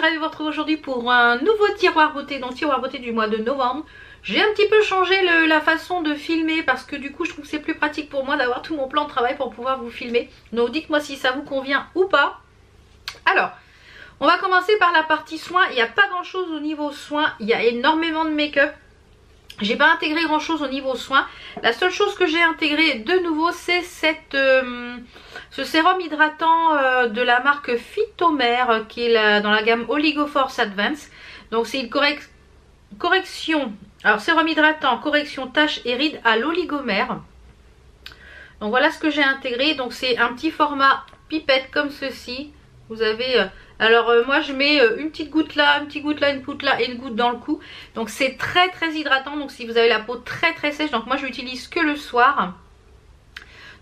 ravie de vous retrouver aujourd'hui pour un nouveau tiroir beauté, donc tiroir beauté du mois de novembre. J'ai un petit peu changé la façon de filmer parce que du coup je trouve que c'est plus pratique pour moi d'avoir tout mon plan de travail pour pouvoir vous filmer. Donc dites-moi si ça vous convient ou pas. Alors, on va commencer par la partie soins. Il n'y a pas grand chose au niveau soins, il y a énormément de make-up. J'ai pas intégré grand chose au niveau soins. La seule chose que j'ai intégré de nouveau, c'est ce sérum hydratant de la marque Phytomère qui est dans la gamme Oligo Force Advance. Donc c'est une correction, alors sérum hydratant, correction taches et rides à l'oligomère. Donc voilà ce que j'ai intégré. Donc c'est un petit format pipette comme ceci. Vous avez... moi je mets une petite goutte là, une petite goutte là, une goutte là et une goutte dans le cou. Donc c'est très hydratant. Donc si vous avez la peau très sèche, donc moi je l'utilise que le soir.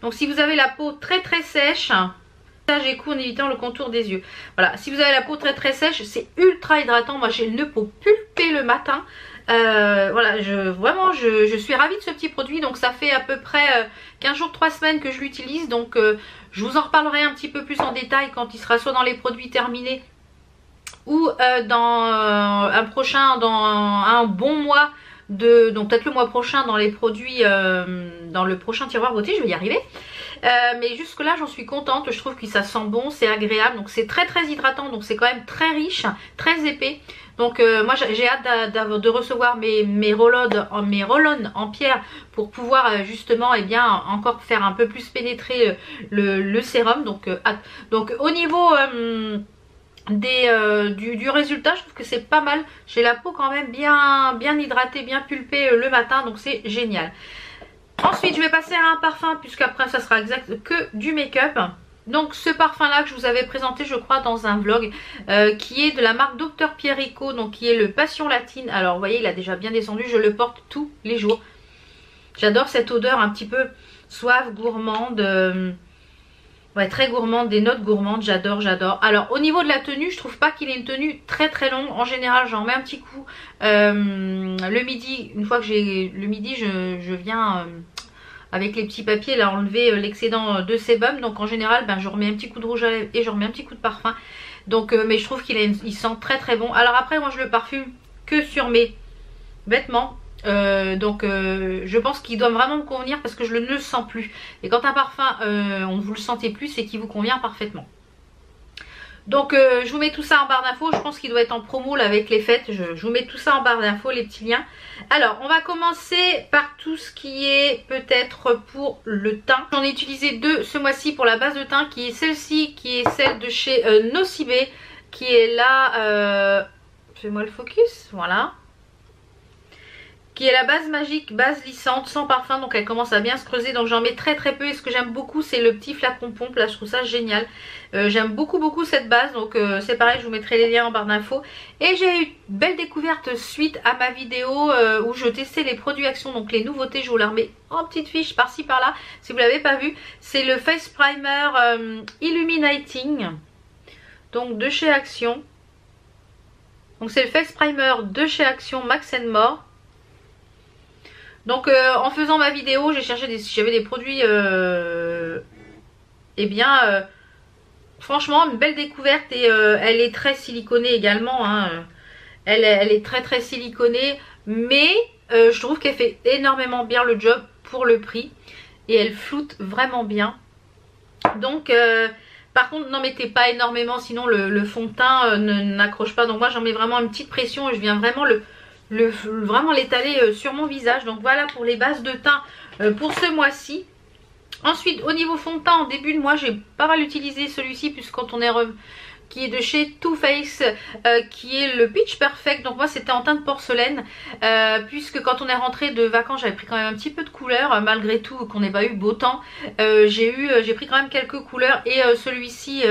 Donc si vous avez la peau très sèche, j'ai coup en évitant le contour des yeux. Voilà, si vous avez la peau très sèche, c'est ultra hydratant. Moi j'ai une peau pulpée le matin. Voilà, vraiment je suis ravie de ce petit produit. Donc ça fait à peu près 15 jours, 3 semaines que je l'utilise. Donc je vous en reparlerai un petit peu plus en détail quand il sera soit dans les produits terminés ou dans un bon mois donc peut-être le mois prochain dans les produits dans le prochain tiroir beauté, je vais y arriver. Mais jusque là j'en suis contente, je trouve que ça sent bon, c'est agréable, donc c'est très hydratant, donc c'est quand même très riche, très épais. Donc moi j'ai hâte de recevoir mes roll-on en pierre pour pouvoir justement encore faire un peu plus pénétrer le sérum. Donc au niveau du résultat, je trouve que c'est pas mal. J'ai la peau quand même bien hydratée, bien pulpée le matin, donc c'est génial. Ensuite je vais passer à un parfum puisqu'après ça sera exact que du make-up. Donc ce parfum là que je vous avais présenté je crois dans un vlog qui est de la marque Dr Pierrico, donc qui est le Passion Latine. Alors vous voyez il a déjà bien descendu, je le porte tous les jours. J'adore cette odeur un petit peu suave, gourmande, ouais, très gourmande, des notes gourmandes, j'adore. Alors au niveau de la tenue, je trouve pas qu'il ait une tenue très longue. En général j'en mets un petit coup le midi. Une fois que j'ai le midi, je viens avec les petits papiers là enlever l'excédent de sébum. Donc en général je remets un petit coup de rouge à lèvres et je remets un petit coup de parfum. Donc mais je trouve il sent très bon. Alors après moi je le parfume que sur mes vêtements. Je pense qu'il doit vraiment me convenir parce que je ne le sens plus. Et quand un parfum on ne vous le sentez plus, c'est qu'il vous convient parfaitement. Donc je vous mets tout ça en barre d'infos. Je pense qu'il doit être en promo là avec les fêtes. Je vous mets tout ça en barre d'infos, les petits liens. Alors on va commencer par tout ce qui est peut-être pour le teint. J'en ai utilisé deux ce mois-ci pour la base de teint, qui est celle-ci, qui est celle de chez Nocibe, qui est là, fais-moi le focus, voilà, qui est la base magique, base lissante, sans parfum. Donc elle commence à bien se creuser, donc j'en mets très peu. Et ce que j'aime beaucoup, c'est le petit flacon pompe là, je trouve ça génial. J'aime beaucoup cette base, donc c'est pareil, je vous mettrai les liens en barre d'infos. Et j'ai eu une belle découverte suite à ma vidéo où je testais les produits Action, donc les nouveautés. Je vous la remets en petite fiche par-ci par-là si vous l'avez pas vu. C'est le Face Primer Illuminating, donc de chez Action. Donc c'est le Face Primer de chez Action Max & More. Donc en faisant ma vidéo, j'ai cherché si j'avais des produits franchement une belle découverte. Et elle est très siliconée également, hein. Elle est très siliconée, mais je trouve qu'elle fait énormément bien le job pour le prix. Et elle floute vraiment bien. Donc par contre n'en mettez pas énormément, sinon le fond de teint n'accroche pas. Donc moi j'en mets vraiment une petite pression et je viens vraiment vraiment l'étaler sur mon visage. Donc voilà pour les bases de teint pour ce mois-ci. Ensuite au niveau fond de teint, en début de mois j'ai pas mal utilisé celui-ci, puisque quand on est qui est de chez Too Faced, qui est le Pitch Perfect. Donc moi c'était en teint de porcelaine, puisque quand on est rentré de vacances j'avais pris quand même un petit peu de couleur, malgré tout qu'on n'ait pas eu beau temps. J'ai pris quand même quelques couleurs, et celui-ci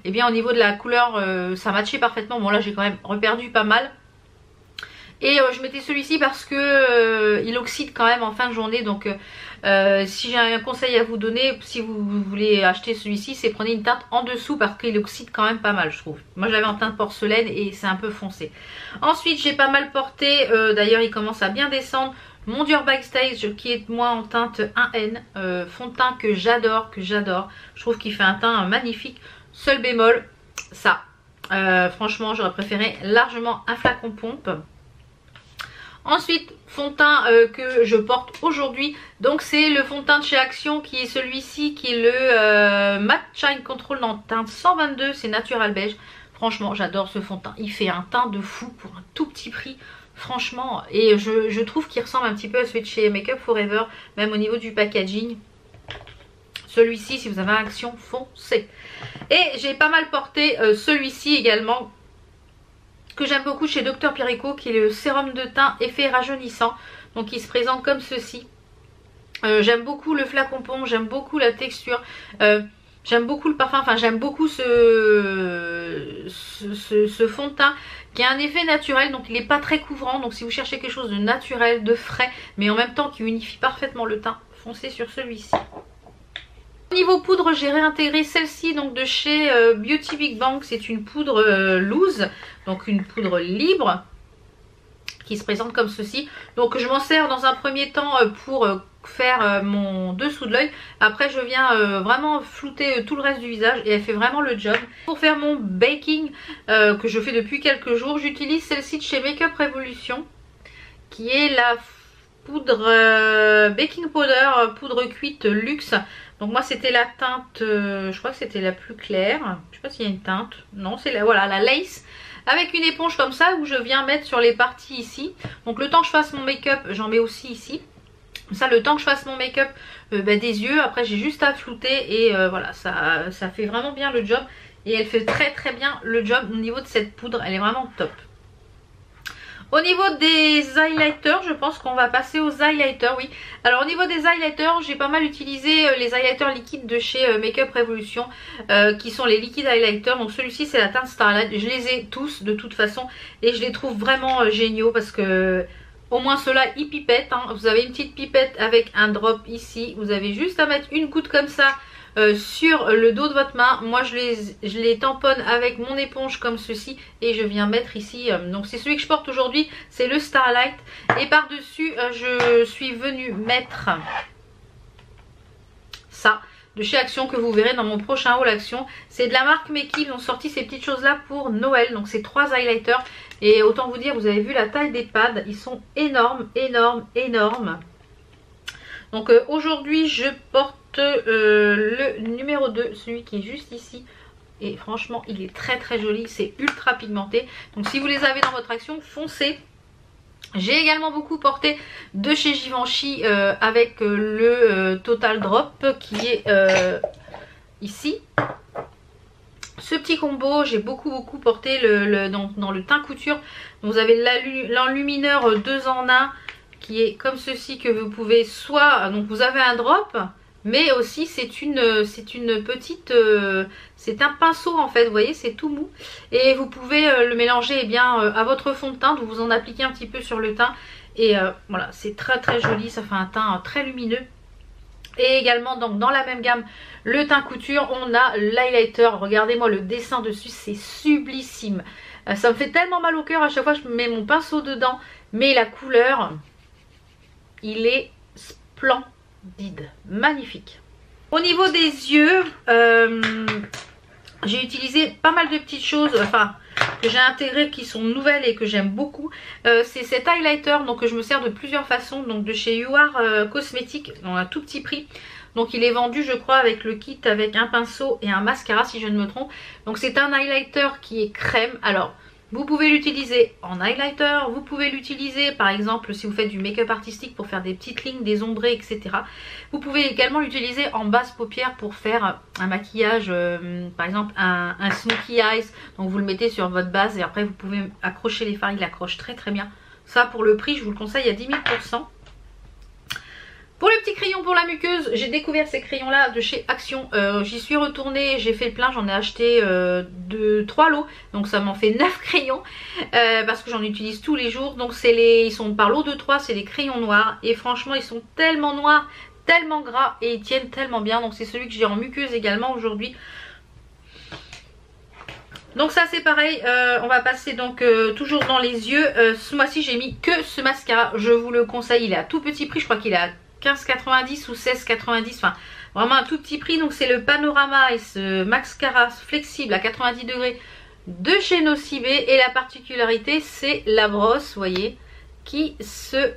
au niveau de la couleur ça matchait parfaitement. Bon là j'ai quand même reperdu pas mal. Et je mettais celui-ci parce que il oxyde quand même en fin de journée. Donc si j'ai un conseil à vous donner, si vous voulez acheter celui-ci, c'est prenez une teinte en dessous, parce qu'il oxyde quand même pas mal, je trouve. Moi je l'avais en teinte porcelaine et c'est un peu foncé. Ensuite j'ai pas mal porté, d'ailleurs il commence à bien descendre, mon Dior Backstage, qui est moi en teinte 1N, fond de teint que j'adore. Je trouve qu'il fait un teint magnifique. Seul bémol, ça. Franchement j'aurais préféré largement un flacon pompe. Ensuite, fond de teint que je porte aujourd'hui. Donc c'est le fond de teint de chez Action qui est celui-ci, qui est le Matte Shine Control en teinte 122. C'est Natural Beige. Franchement, j'adore ce fond de teint. Il fait un teint de fou pour un tout petit prix. Franchement, et je trouve qu'il ressemble un petit peu à celui de chez Make Up Forever. Même au niveau du packaging. Celui-ci, si vous avez un Action, foncez. Et j'ai pas mal porté celui-ci également, que j'aime beaucoup chez Dr Perico, qui est le sérum de teint effet rajeunissant. Donc il se présente comme ceci. J'aime beaucoup le flacon pompe, j'aime beaucoup la texture, j'aime beaucoup le parfum, enfin j'aime beaucoup ce fond de teint qui a un effet naturel, donc il n'est pas très couvrant. Donc si vous cherchez quelque chose de naturel, de frais, mais en même temps qui unifie parfaitement le teint, foncez sur celui-ci. Niveau poudre, j'ai réintégré celle-ci donc de chez Beauty Big Bang. C'est une poudre loose, donc une poudre libre qui se présente comme ceci. Donc je m'en sers dans un premier temps pour faire mon dessous de l'œil. Après je viens vraiment flouter tout le reste du visage et elle fait vraiment le job. Pour faire mon baking que je fais depuis quelques jours, j'utilise celle-ci de chez Make Up Revolution, qui est la poudre baking powder, poudre cuite luxe. Donc moi c'était la teinte, je crois que c'était la plus claire. Je sais pas s'il y a une teinte. Non, c'est voilà, la lace. Avec une éponge comme ça où je viens mettre sur les parties ici. Donc le temps que je fasse mon make-up, j'en mets aussi ici. Ça, le temps que je fasse mon make-up des yeux, après j'ai juste à flouter. Et voilà, ça fait vraiment bien le job. Et elle fait très très bien le job au niveau de cette poudre. Elle est vraiment top. Au niveau des highlighters, je pense qu'on va passer aux highlighters, oui. Alors au niveau des highlighters, j'ai pas mal utilisé les highlighters liquides de chez Make Up Revolution, qui sont les liquides highlighters. Donc celui-ci c'est la teinte Starlight, je les ai tous de toute façon et je les trouve vraiment géniaux parce que au moins ceux-là ils pipettent, hein. Vous avez une petite pipette avec un drop ici, vous avez juste à mettre une goutte comme ça sur le dos de votre main. Moi je les tamponne avec mon éponge comme ceci et je viens mettre ici, donc c'est celui que je porte aujourd'hui, c'est le Starlight. Et par dessus je suis venue mettre ça de chez Action que vous verrez dans mon prochain haul Action. C'est de la marque Meki, ils ont sorti ces petites choses là pour Noël. Donc c'est 3 highlighters et autant vous dire, vous avez vu la taille des pads, ils sont énormes, énormes, énormes. Donc aujourd'hui je porte le numéro 2, celui qui est juste ici. Et franchement il est très très joli, c'est ultra pigmenté. Donc si vous les avez dans votre Action, foncez. J'ai également beaucoup porté de chez Givenchy avec le Total Drop qui est ici. Ce petit combo, j'ai beaucoup porté dans le teint couture. Donc vous avez l'enlumineur 2 en 1 qui est comme ceci, que vous pouvez soit, donc vous avez un drop, mais aussi c'est une petite, c'est un pinceau en fait, vous voyez, c'est tout mou. Et vous pouvez le mélanger eh bien, à votre fond de teint, donc vous en appliquez un petit peu sur le teint. Et voilà, c'est très très joli, ça fait un teint très lumineux. Et également donc dans la même gamme, le teint couture, on a l'highlighter. Regardez-moi le dessin dessus, c'est sublissime. Ça me fait tellement mal au cœur à chaque fois que je mets mon pinceau dedans. Mais la couleur, il est splendide, magnifique. Au niveau des yeux, j'ai utilisé pas mal de petites choses, enfin que j'ai intégrées, qui sont nouvelles et que j'aime beaucoup. C'est cet highlighter, donc que je me sers de plusieurs façons, donc de chez You Are Cosmetics, dans un tout petit prix. Donc il est vendu je crois avec le kit, avec un pinceau et un mascara si je ne me trompe. Donc c'est un highlighter qui est crème. Alors vous pouvez l'utiliser en highlighter, vous pouvez l'utiliser par exemple si vous faites du make-up artistique pour faire des petites lignes, des ombrés, etc. Vous pouvez également l'utiliser en base paupière pour faire un maquillage, par exemple un smokey eyes. Donc vous le mettez sur votre base et après vous pouvez accrocher les fards, il accroche très très bien. Ça pour le prix je vous le conseille à 10 000%. Pour le petit crayon pour la muqueuse, j'ai découvert ces crayons là de chez Action. J'y suis retournée, j'ai fait le plein, j'en ai acheté 3 lots. Donc ça m'en fait 9 crayons parce que j'en utilise tous les jours. Donc ils sont par lot de 3, c'est les crayons noirs. Et franchement ils sont tellement noirs, tellement gras et ils tiennent tellement bien. Donc c'est celui que j'ai en muqueuse également aujourd'hui. Donc ça c'est pareil, on va passer donc toujours dans les yeux. Ce mois-ci j'ai mis que ce mascara, je vous le conseille, il est à tout petit prix, je crois qu'il est à 15,90 ou 16,90, enfin vraiment un tout petit prix. Donc c'est le Panorama et ce mascara flexible à 90 degrés de chez Nocibé. Et la particularité, c'est la brosse, vous voyez, qui se...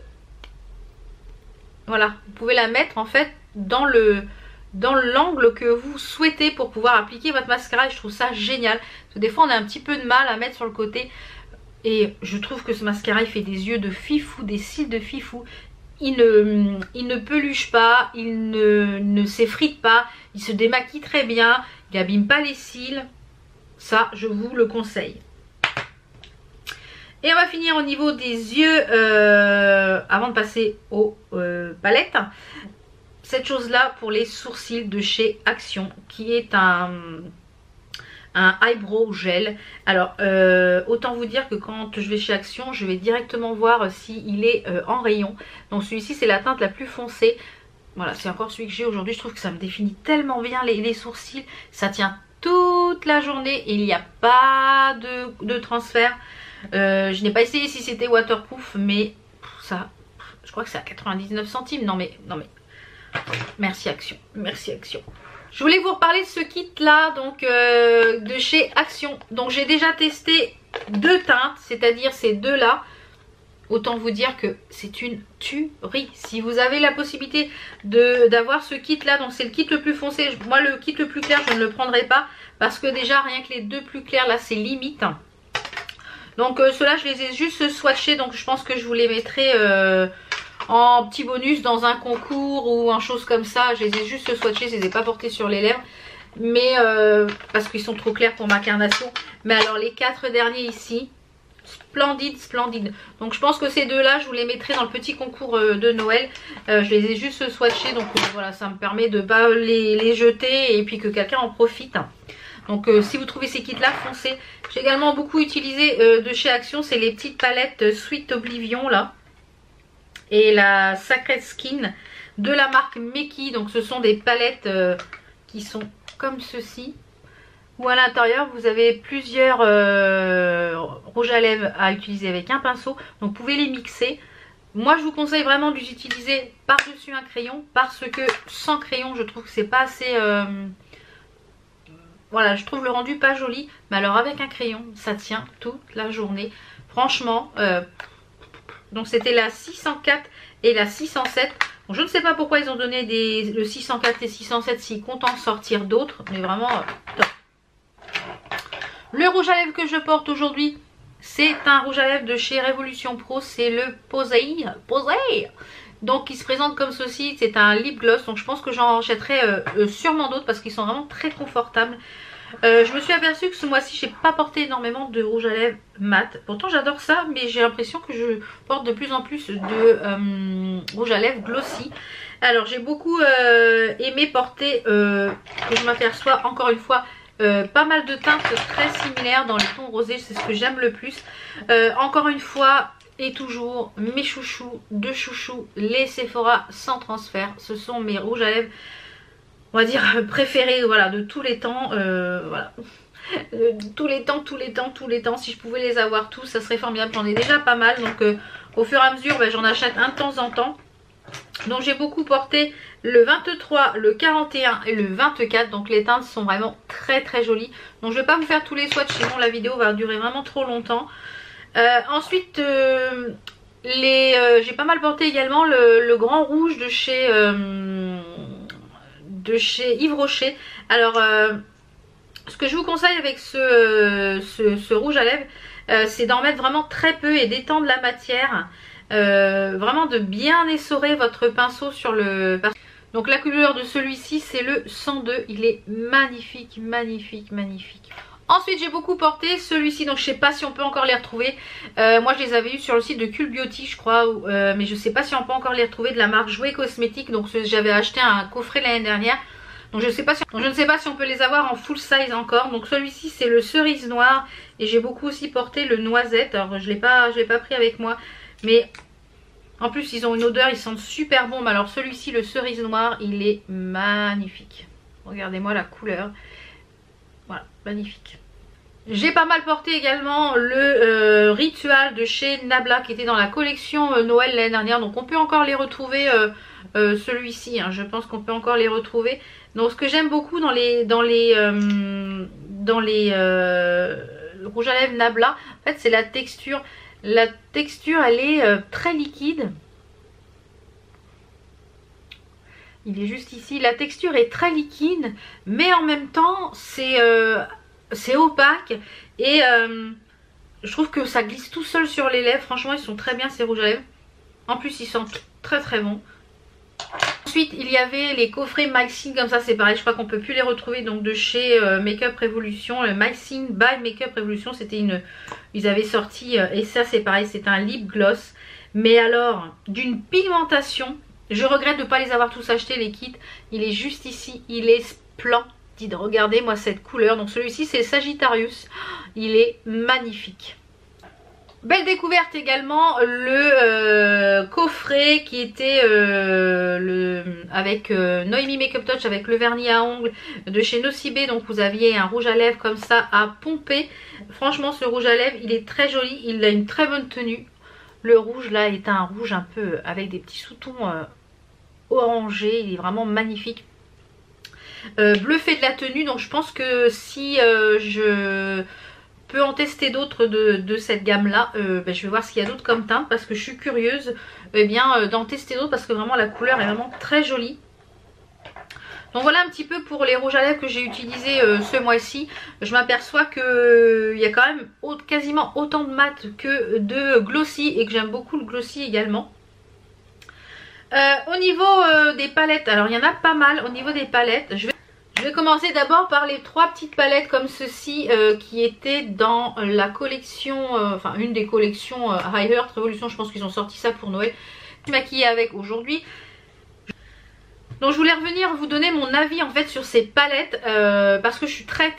Voilà, vous pouvez la mettre en fait dans l'angle que vous souhaitez pour pouvoir appliquer votre mascara. Et je trouve ça génial. Parce que des fois, on a un petit peu de mal à mettre sur le côté. Et je trouve que ce mascara, il fait des yeux de fifou, des cils de fifou. Il ne peluche pas, il ne s'effrite pas, il se démaquille très bien, il n'abîme pas les cils. Ça, je vous le conseille. Et on va finir au niveau des yeux avant de passer aux palettes. Cette chose-là pour les sourcils de chez Action, qui est un eyebrow gel. Alors autant vous dire que quand je vais chez Action, je vais directement voir s'il est en rayon. Donc celui-ci, c'est la teinte la plus foncée. Voilà, c'est encore celui que j'ai aujourd'hui. Je trouve que ça me définit tellement bien les sourcils. Ça tient toute la journée et il n'y a pas de transfert. Je n'ai pas essayé si c'était waterproof, mais ça, je crois que c'est à 99 centimes. Non mais merci Action, merci Action. Je voulais vous reparler de ce kit là, donc de chez Action. Donc j'ai déjà testé deux teintes, c'est-à-dire ces deux là. Autant vous dire que c'est une tuerie. Si vous avez la possibilité d'avoir ce kit là, donc c'est le kit le plus foncé. Moi le kit le plus clair je ne le prendrai pas, parce que déjà rien que les deux plus clairs là c'est limite. Donc ceux-là je les ai juste swatchés, donc je pense que je vous les mettrai en petit bonus dans un concours ou en chose comme ça. Je les ai juste swatchés, je les ai pas portés sur les lèvres, mais parce qu'ils sont trop clairs pour ma carnation. Mais alors les quatre derniers ici, splendide, splendide. Donc je pense que ces deux là je vous les mettrai dans le petit concours de Noël. Je les ai juste swatchés, donc voilà, ça me permet de pas les jeter et puis que quelqu'un en profite. Donc si vous trouvez ces kits là, foncez. J'ai également beaucoup utilisé de chez Action, c'est les petites palettes Sweet Oblivion là, et la Sacred Skin de la marque Meki. Donc ce sont des palettes qui sont comme ceci, où à l'intérieur vous avez plusieurs rouges à lèvres à utiliser avec un pinceau. Donc vous pouvez les mixer. Moi je vous conseille vraiment de les utiliser par-dessus un crayon, parce que sans crayon je trouve que c'est pas assez... Voilà, je trouve le rendu pas joli. Mais alors avec un crayon, ça tient toute la journée. Franchement, donc c'était la 604 et la 607. Bon, je ne sais pas pourquoi ils ont donné le 604 et 607 s'ils comptent en sortir d'autres. Mais vraiment, top. Le rouge à lèvres que je porte aujourd'hui, c'est un rouge à lèvres de chez Révolution Pro. C'est le Posay. Donc il se présente comme ceci, c'est un lip gloss. Donc je pense que j'en achèterai sûrement d'autres, parce qu'ils sont vraiment très confortables. Je me suis aperçue que ce mois-ci j'ai pas porté énormément de rouge à lèvres mat. Pourtant j'adore ça, mais j'ai l'impression que je porte de plus en plus de rouge à lèvres glossy. Alors j'ai beaucoup aimé porter, que je m'aperçois encore une fois, pas mal de teintes très similaires dans les tons rosés. C'est ce que j'aime le plus. Encore une fois et toujours, mes chouchous de chouchous, les Sephora sans transfert. Ce sont mes rouges à lèvres, on va dire, préférés, voilà, de tous les temps. Voilà. Tous les temps. Si je pouvais les avoir tous, ça serait formidable. J'en ai déjà pas mal, donc au fur et à mesure, j'en achète un de temps en temps. Donc j'ai beaucoup porté le 23, le 41 et le 24. Donc les teintes sont vraiment très très jolies. Donc je vais pas vous faire tous les swatchs, sinon la vidéo va durer vraiment trop longtemps. Ensuite j'ai pas mal porté également le grand rouge de chez Yves Rocher. Alors ce que je vous conseille avec ce rouge à lèvres, c'est d'en mettre vraiment très peu et d'étendre la matière, vraiment de bien essorer votre pinceau sur le... Donc la couleur de celui-ci c'est le 102, il est magnifique, magnifique, magnifique. Ensuite j'ai beaucoup porté celui-ci, donc je sais pas si on peut encore les retrouver. Moi je les avais eu sur le site de Cool Beauty je crois, mais je sais pas si on peut encore les retrouver, de la marque Jouet Cosmétique. Donc j'avais acheté un coffret l'année dernière, donc je ne sais pas si on peut les avoir en full size encore. Donc celui-ci c'est le cerise noir, et j'ai beaucoup aussi porté le noisette. Alors je l'ai pas pris avec moi, mais en plus ils ont une odeur, ils sentent super bon. Mais alors celui-ci, le cerise noir, il est magnifique. Regardez-moi la couleur. Voilà, magnifique. J'ai pas mal porté également le Ritual de chez Nabla, qui était dans la collection Noël l'année dernière. Donc on peut encore les retrouver, celui-ci, hein, je pense qu'on peut encore les retrouver. Donc ce que j'aime beaucoup dans les le rouge à lèvres Nabla. En fait c'est la texture. La texture elle est très liquide. Il est juste ici. La texture est très liquide, mais en même temps c'est opaque. Et je trouve que ça glisse tout seul sur les lèvres. Franchement ils sont très bien ces rouges à lèvres. En plus ils sentent très très bon. Ensuite il y avait les coffrets Maxine comme ça, c'est pareil, je crois qu'on peut plus les retrouver, donc de chez Makeup Revolution. Le Maxine by Makeup Revolution, c'était une... Ils avaient sorti, et ça c'est pareil, c'est un lip gloss. Mais alors, d'une pigmentation, je regrette de ne pas les avoir tous achetés les kits. Il est juste ici, il est splendide. Regardez moi cette couleur, donc celui-ci c'est Sagittarius, il est magnifique. Belle découverte également, le coffret qui était avec Noémie Makeup Touch avec le vernis à ongles de chez Nocibé. Donc vous aviez un rouge à lèvres comme ça à pomper. Franchement ce rouge à lèvres il est très joli, il a une très bonne tenue. Le rouge là est un rouge un peu avec des petits sous-tons orangés, il est vraiment magnifique. Bluffé de la tenue, donc je pense que si je peux en tester d'autres de cette gamme là, je vais voir ce qu'il y a d'autres comme teinte parce que je suis curieuse d'en tester d'autres parce que vraiment la couleur est vraiment très jolie. Donc voilà un petit peu pour les rouges à lèvres que j'ai utilisés ce mois-ci. Je m'aperçois qu'il y a quand même quasiment autant de mat que de glossy et que j'aime beaucoup le glossy également. Au niveau des palettes, alors il y en a pas mal au niveau des palettes. Je vais commencer d'abord par les 3 petites palettes comme ceci qui étaient dans la collection, enfin une des collections High Heart Revolution. Je pense qu'ils ont sorti ça pour Noël. Je suis maquillée avec aujourd'hui. Donc je voulais revenir vous donner mon avis en fait sur ces palettes parce que je suis très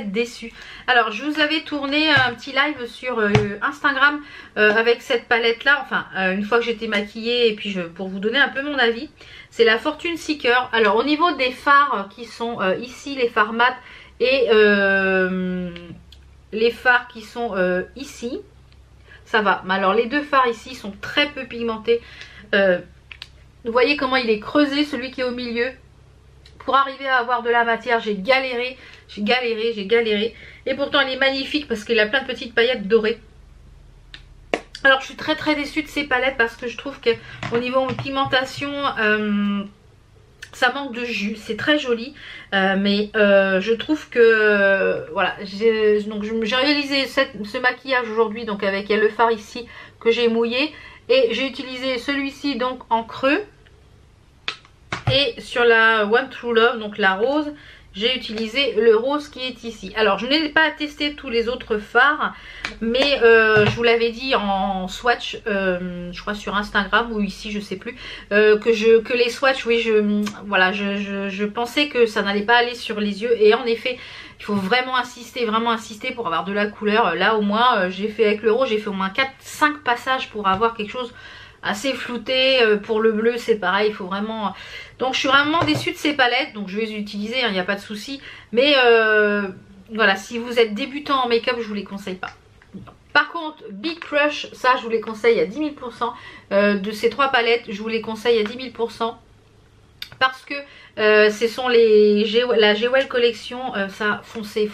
déçue. Alors je vous avais tourné un petit live sur Instagram avec cette palette là, enfin une fois que j'étais maquillée et puis pour vous donner un peu mon avis. C'est la Fortune Seeker. Alors au niveau des fards qui sont ici, les fards mat et les fards qui sont ici, ça va. Mais alors les deux fards ici sont très peu pigmentés. Vous voyez comment il est creusé celui qui est au milieu. Pour arriver à avoir de la matière j'ai galéré. Et pourtant il est magnifique parce qu'il a plein de petites paillettes dorées. Alors je suis très déçue de ces palettes parce que je trouve qu'au niveau pigmentation ça manque de jus. C'est très joli mais je trouve que voilà, j'ai réalisé ce maquillage aujourd'hui donc avec le fard ici que j'ai mouillé. Et j'ai utilisé celui-ci donc en creux. Et sur la One True Love, donc la rose, j'ai utilisé le rose qui est ici. Alors je n'ai pas testé tous les autres fards, mais je vous l'avais dit en swatch, je crois sur Instagram ou ici, je sais plus, que les swatchs, oui, je pensais que ça n'allait pas aller sur les yeux. Et en effet, il faut vraiment insister pour avoir de la couleur. Là au moins, j'ai fait avec le rose, j'ai fait au moins 4-5 passages pour avoir quelque chose assez flouté. Pour le bleu c'est pareil, il faut vraiment... Donc je suis vraiment déçue de ces palettes, donc je vais les utiliser, il n'y a pas de souci. Mais voilà, si vous êtes débutant en make-up, je vous les conseille pas. Par contre, Big Crush, ça je vous les conseille à 10 000%. De ces 3 palettes, je vous les conseille à 10 000%. Parce que ce sont la Jewel Collection, ça foncez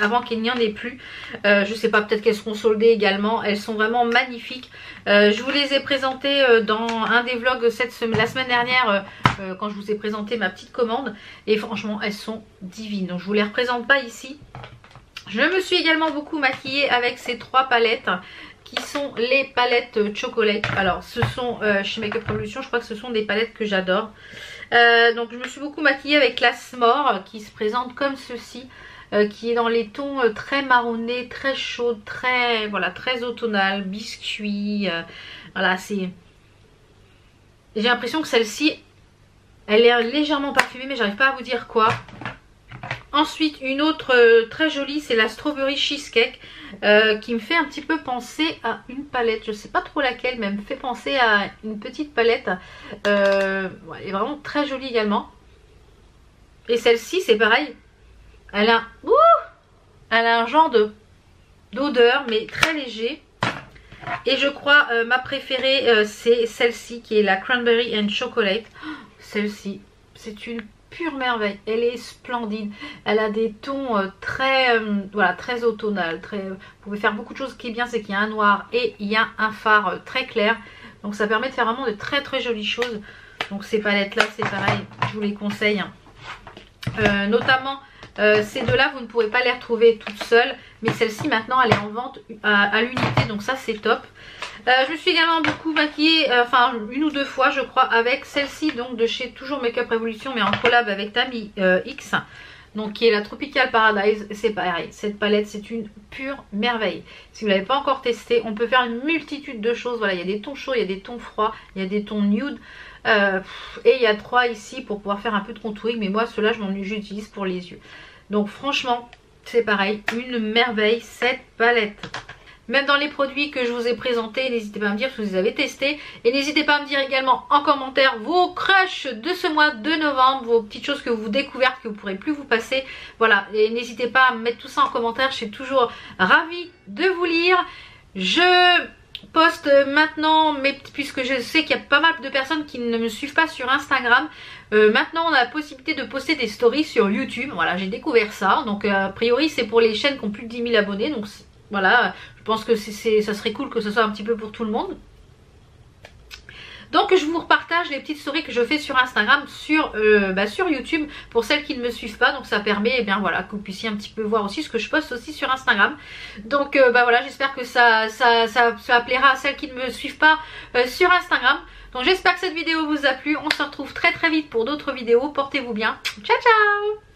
avant qu'il n'y en ait plus. Je sais pas, peut-être qu'elles seront soldées également. Elles sont vraiment magnifiques. Je vous les ai présentées dans un des vlogs la semaine dernière quand je vous ai présenté ma petite commande. Et franchement, elles sont divines. Donc je vous les représente pas ici. Je me suis également beaucoup maquillée avec ces 3 palettes qui sont les palettes Chocolate. Alors ce sont chez Makeup Revolution, je crois que ce sont des palettes que j'adore. Donc je me suis beaucoup maquillée avec la S'more qui se présente comme ceci, qui est dans les tons très marronnés, très chauds, très automnal, biscuit. Voilà, c'est... J'ai l'impression que celle-ci, elle est légèrement parfumée, mais j'arrive pas à vous dire quoi. Ensuite, une autre très jolie, c'est la Strawberry Cheesecake qui me fait un petit peu penser à une palette. Je sais pas trop laquelle, mais elle me fait penser à une petite palette. Elle est vraiment très jolie également. Et celle-ci, c'est pareil. Elle a un genre d'odeur, mais très léger. Et je crois ma préférée, c'est celle-ci qui est la Cranberry and Chocolate. Celle-ci, c'est une pure merveille. Elle est splendide. Elle a des tons très, voilà, très automnal. Vous pouvez faire beaucoup de choses. Ce qui est bien, c'est qu'il y a un noir et il y a un fard très clair. Donc ça permet de faire vraiment de très très jolies choses. Donc ces palettes là, c'est pareil, je vous les conseille. Notamment ces deux-là, vous ne pourrez pas les retrouver toutes seules. Mais celle-ci maintenant, elle est en vente à l'unité. Donc ça, c'est top. Je me suis également beaucoup maquillée, enfin une ou deux fois je crois, avec celle-ci donc de chez toujours Makeup Revolution, mais en collab avec Tami X, donc qui est la Tropical Paradise. C'est pareil, cette palette c'est une pure merveille. Si vous ne l'avez pas encore testé, on peut faire une multitude de choses. Voilà, il y a des tons chauds, il y a des tons froids, il y a des tons nude, et il y a 3 ici pour pouvoir faire un peu de contouring, mais moi ceux-là j'utilise pour les yeux. Donc franchement c'est pareil, une merveille cette palette. Même dans les produits que je vous ai présentés, n'hésitez pas à me dire si vous les avez testés. Et n'hésitez pas à me dire également en commentaire vos crushs de ce mois de novembre, vos petites choses que vous découvrez, que vous ne pourrez plus vous passer. Voilà, et n'hésitez pas à me mettre tout ça en commentaire, je suis toujours ravie de vous lire. Je poste maintenant, puisque je sais qu'il y a pas mal de personnes qui ne me suivent pas sur Instagram. Maintenant on a la possibilité de poster des stories sur YouTube. Voilà, j'ai découvert ça. Donc a priori c'est pour les chaînes qui ont plus de 10 000 abonnés. Donc voilà, je pense que ça serait cool que ce soit un petit peu pour tout le monde. Donc je vous repartage les petites stories que je fais sur Instagram, sur YouTube, pour celles qui ne me suivent pas. Donc ça permet, eh bien voilà, que vous puissiez un petit peu voir aussi ce que je poste aussi sur Instagram. Donc voilà, j'espère que ça plaira à celles qui ne me suivent pas sur Instagram. Donc j'espère que cette vidéo vous a plu. On se retrouve très très vite pour d'autres vidéos. Portez-vous bien. Ciao ciao.